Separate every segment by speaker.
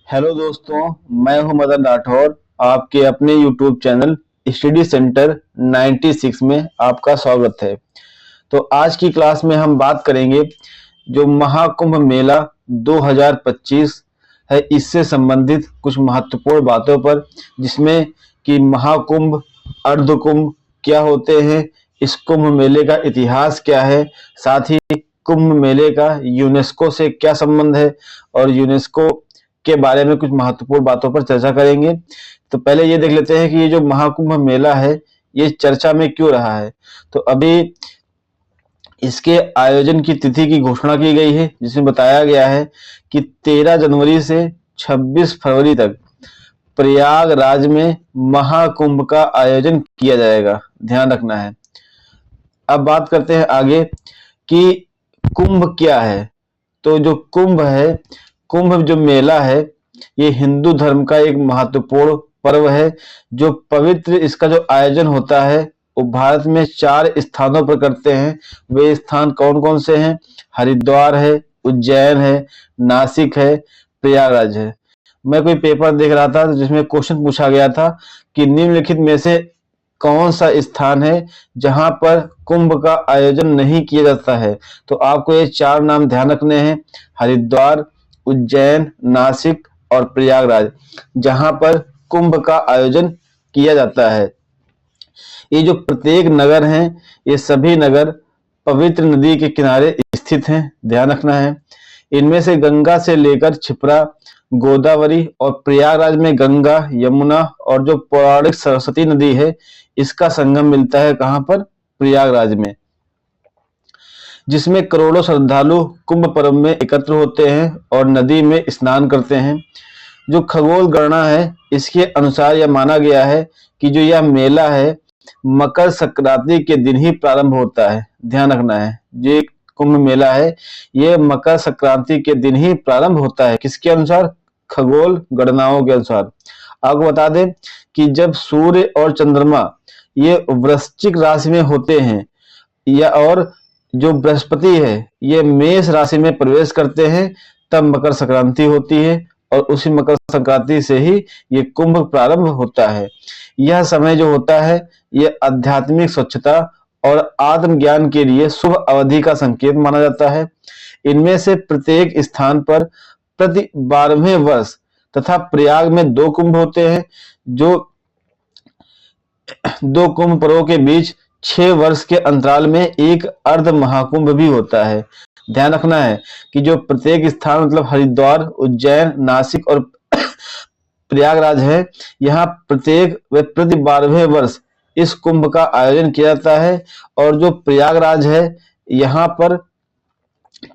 Speaker 1: Hello दोस्तों, मैं हूं मदन राठौर। आपके अपने यूट्यूब चैनल स्टडी सेंटर 96 में आपका स्वागत है। तो आज की क्लास में हम बात करेंगे जो महाकुंभ मेला 2025 है, इससे संबंधित कुछ महत्वपूर्ण बातों पर, जिसमें कि महाकुंभ, अर्धकुंभ क्या होते हैं, इस कुंभ मेले का इतिहास क्या है, साथ ही कुंभ मेले का यूनेस्को से क्या संबंध है और यूनेस्को के बारे में कुछ महत्वपूर्ण बातों पर चर्चा करेंगे। तो पहले ये देख लेते हैं कि ये जो महाकुंभ मेला है ये चर्चा में क्यों रहा है। तो अभी इसके आयोजन की तिथि की घोषणा की गई है, जिसमें बताया गया है कि 13 जनवरी से 26 फरवरी तक प्रयागराज में महाकुंभ का आयोजन किया जाएगा, ध्यान रखना है। अब बात करते हैं आगे कि कुंभ क्या है। तो जो कुंभ है, कुंभ जो मेला है, ये हिंदू धर्म का एक महत्वपूर्ण पर्व है। जो पवित्र इसका जो आयोजन होता है वो भारत में 4 स्थानों पर करते हैं। वे स्थान कौन कौन से हैं? हरिद्वार है, उज्जैन है, नासिक है, प्रयागराज है। मैं कोई पेपर देख रहा था जिसमें क्वेश्चन पूछा गया था कि निम्नलिखित में से कौन सा स्थान है जहां पर कुंभ का आयोजन नहीं किया जाता है। तो आपको ये 4 नाम ध्यान रखने हैं: हरिद्वार, उज्जैन, नासिक और प्रयागराज, जहां पर कुंभ का आयोजन किया जाता है। ये जो प्रत्येक नगर हैं, ये सभी नगर पवित्र नदी के किनारे स्थित हैं, ध्यान रखना है। इनमें से गंगा से लेकर क्षिप्रा, गोदावरी और प्रयागराज में गंगा, यमुना और जो पौराणिक सरस्वती नदी है, इसका संगम मिलता है कहां पर? प्रयागराज में, जिसमें करोड़ों श्रद्धालु कुंभ पर्व में एकत्र होते हैं और नदी में स्नान करते हैं। जो खगोल गणना है, इसके अनुसार यह माना गया है कि जो यह मेला है मकर संक्रांति के दिन ही प्रारंभ होता है, ध्यान रखना है। जो कुंभ मेला है ये मकर संक्रांति के दिन ही प्रारंभ होता है। किसके अनुसार? खगोल गणनाओं के अनुसार। आपको बता दें कि जब सूर्य और चंद्रमा ये वृश्चिक राशि में होते हैं, या और जो बृहस्पति है ये मेष राशि में प्रवेश करते हैं, तब मकर संक्रांति होती है और उसी मकर संक्रांति से ही ये कुंभ प्रारंभ होता है। यह समय जो होता है ये आध्यात्मिक स्वच्छता और आत्मज्ञान के लिए शुभ अवधि का संकेत माना जाता है। इनमें से प्रत्येक स्थान पर प्रति 12वें वर्ष तथा प्रयाग में 2 कुंभ होते हैं। जो 2 कुंभ पर्वों के बीच 6 वर्ष के अंतराल में एक अर्ध महाकुंभ भी होता है। ध्यान रखना है कि जो प्रत्येक स्थान मतलब हरिद्वार, उज्जैन, नासिक और प्रयागराज है, यहाँ प्रत्येक व प्रति 12वें वर्ष इस कुंभ का आयोजन किया जाता है। और जो प्रयागराज है यहाँ पर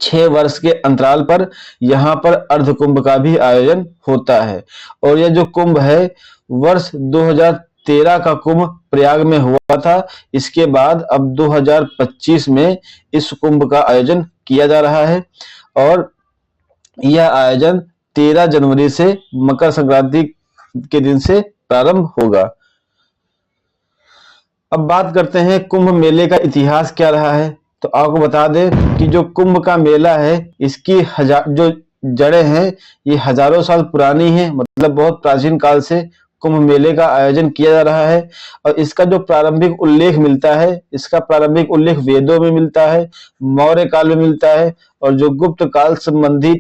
Speaker 1: 6 वर्ष के अंतराल पर यहाँ पर अर्ध कुंभ का भी आयोजन होता है। और यह जो कुंभ है वर्ष 2013 का कुंभ प्रयाग में हुआ था। इसके बाद अब 2025 में इस कुंभ का आयोजन किया जा रहा है और यह आयोजन 13 जनवरी से मकर संक्रांति के दिन से प्रारंभ होगा। अब बात करते हैं कुंभ मेले का इतिहास क्या रहा है। तो आपको बता दें कि जो कुंभ का मेला है इसकी जो जड़ें हैं ये हजारों साल पुरानी है, मतलब बहुत प्राचीन काल से कुंभ मेले का आयोजन किया जा रहा है। और इसका जो प्रारंभिक उल्लेख मिलता है, इसका प्रारंभिक उल्लेख वेदों में मिलता है, मौर्य काल में मिलता है, और जो गुप्त काल संबंधी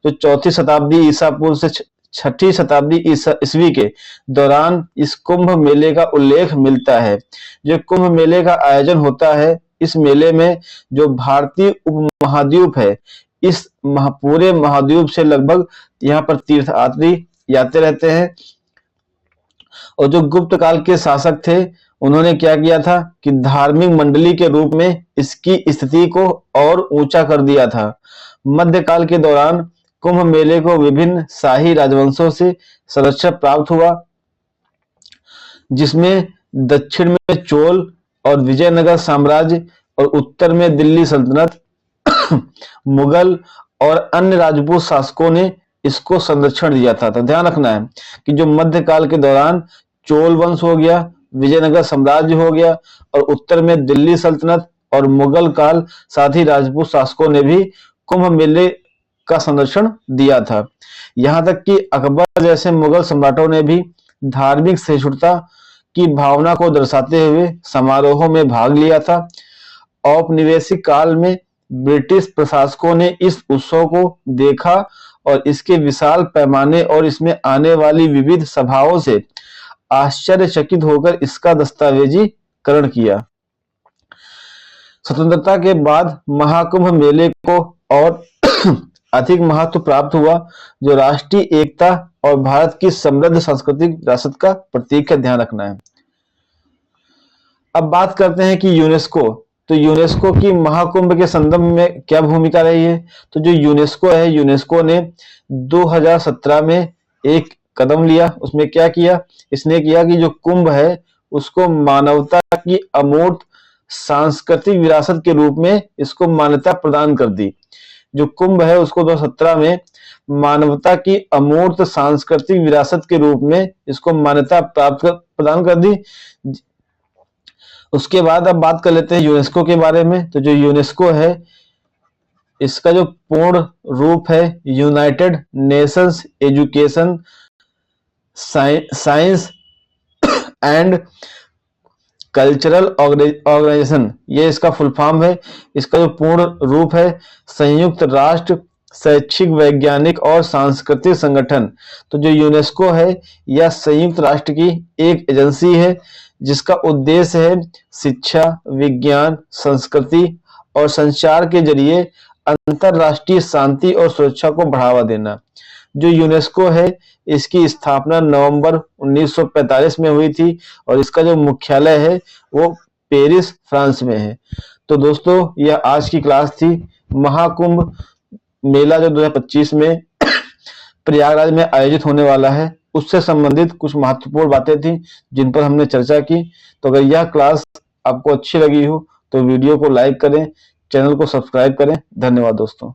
Speaker 1: जो 4वीं शताब्दी ईसा पूर्व से 6वीं शताब्दी ईस्वी के दौरान इस कुंभ मेले का उल्लेख मिलता है। जो कुंभ मेले का आयोजन होता है, इस मेले में जो भारतीय उपमहाद्वीप है, इस पूरे महाद्वीप से लगभग यहाँ पर तीर्थयात्री आते रहते हैं। और जो गुप्त काल के शासक थे उन्होंने क्या किया था कि धार्मिक मंडली के रूप में इसकी स्थिति को और ऊंचा कर दिया था। मध्यकाल के दौरान कुंभ मेले को विभिन्न शाही राजवंशों से संरक्षण प्राप्त हुआ, जिसमें दक्षिण में चोल और विजयनगर साम्राज्य और उत्तर में दिल्ली सल्तनत, मुगल और अन्य राजपूत शासकों ने इसको संरक्षण दिया था। तो ध्यान रखना है कि जो मध्यकाल के दौरान चोल वंश हो गया, विजयनगर साम्राज्य हो गया और उत्तर में दिल्ली सल्तनत और मुगल काल, साथ ही राजपूत शासकों ने भी कुंभ मेले का संरक्षण दिया था। यहाँ तक कि अकबर जैसे मुगल सम्राटों ने भी धार्मिक सहिष्णुता की भावना को दर्शाते हुए समारोहों में भाग लिया था। औपनिवेशिक काल में ब्रिटिश प्रशासकों ने इस उत्सव को देखा और इसके विशाल पैमाने और इसमें आने वाली विविध सभाओं से आश्चर्यचकित होकर इसका दस्तावेजीकरण किया। स्वतंत्रता के बाद महाकुंभ मेले को और अधिक महत्व प्राप्त हुआ, जो राष्ट्रीय एकता और भारत की समृद्ध सांस्कृतिक विरासत का प्रतीक है। ध्यान रखना है। अब बात करते हैं कि यूनेस्को, तो यूनेस्को की महाकुंभ के संदर्भ में क्या भूमिका रही है। तो जो यूनेस्को है, यूनेस्को ने 2017 में एक कदम लिया। उसमें क्या किया, इसने किया कि जो कुंभ है उसको मानवता की अमूर्त सांस्कृतिक विरासत के रूप में इसको मान्यता प्रदान कर दी। जो कुंभ है उसको 2017 में मानवता की अमूर्त सांस्कृतिक विरासत के रूप में इसको मान्यता प्रदान कर दी। उसके बाद अब बात कर लेते हैं यूनेस्को के बारे में। तो जो यूनेस्को है इसका जो पूर्ण रूप है United Nations education science and cultural organisation, ये इसका फुल फॉर्म है। इसका जो पूर्ण रूप है संयुक्त राष्ट्र शैक्षिक वैज्ञानिक और सांस्कृतिक संगठन। तो जो यूनेस्को है यह संयुक्त राष्ट्र की एक एजेंसी है जिसका उद्देश्य है शिक्षा, विज्ञान, संस्कृति और संचार के जरिए अंतरराष्ट्रीय शांति और सुरक्षा को बढ़ावा देना। जो यूनेस्को है इसकी स्थापना नवंबर 1945 में हुई थी और इसका जो मुख्यालय है वो पेरिस, फ्रांस में है। तो दोस्तों यह आज की क्लास थी। महाकुंभ मेला जो 2025 में प्रयागराज में आयोजित होने वाला है उससे संबंधित कुछ महत्वपूर्ण बातें थी जिन पर हमने चर्चा की। तो अगर यह क्लास आपको अच्छी लगी हो तो वीडियो को लाइक करें, चैनल को सब्सक्राइब करें। धन्यवाद दोस्तों।